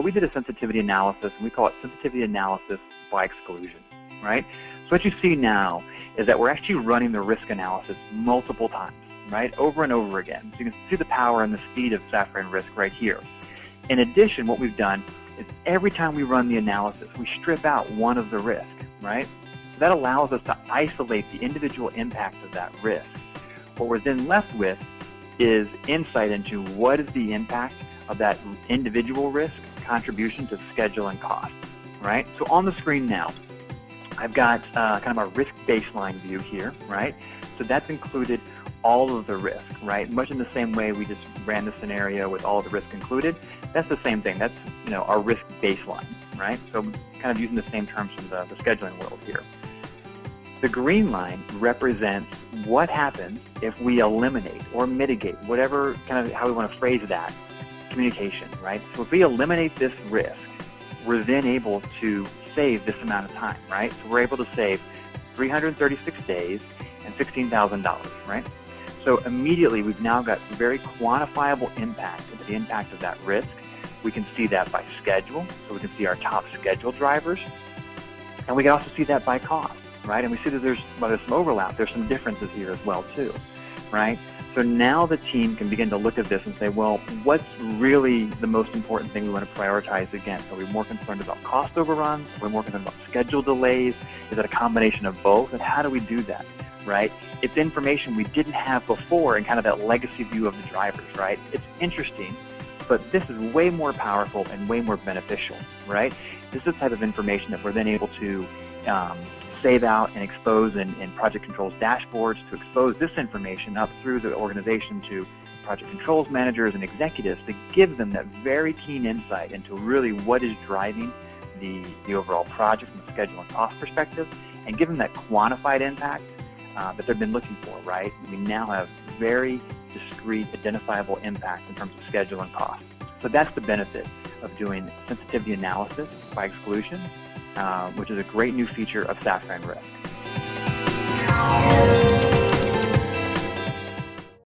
So we did a sensitivity analysis, and we call it sensitivity analysis by exclusion, right? So what you see now is that we're actually running the risk analysis multiple times, right, over and over again. So you can see the power and the speed of Safran Risk right here. In addition, what we've done is every time we run the analysis, we strip out one of the risk, right? So that allows us to isolate the individual impact of that risk. What we're then left with is insight into what is the impact of that individual risk contribution to schedule and cost, right? So on the screen now, I've got kind of a risk baseline view here, right? So that's included all of the risk, right? Much in the same way we just ran the scenario with all of the risk included. That's the same thing. That's, you know, our risk baseline, right? So kind of using the same terms from the scheduling world here. The green line represents what happens if we eliminate or mitigate, whatever kind of how we want to phrase that, communication, right? So if we eliminate this risk, we're then able to save this amount of time, right? So we're able to save 336 days and $16,000, right? So immediately we've now got very quantifiable impact of the impact of that risk. We can see that by schedule, so we can see our top schedule drivers, and we can also see that by cost, right? And we see that there's some overlap, there's some differences here as well too, right? So now the team can begin to look at this and say, well, what's really the most important thing we want to prioritize against? Are we more concerned about cost overruns? Are we more concerned about schedule delays? Is it a combination of both? And how do we do that, right? It's information we didn't have before in kind of that legacy view of the drivers, right? It's interesting, but this is way more powerful and way more beneficial, right? This is the type of information that we're then able to save out and expose in project controls dashboards, to expose this information up through the organization to project controls managers and executives to give them that very keen insight into really what is driving the overall project from a schedule and cost perspective, and give them that quantified impact that they've been looking for, right? We now have very discrete, identifiable impact in terms of schedule and cost. So that's the benefit of doing sensitivity analysis by exclusion, which is a great new feature of Safran Risk.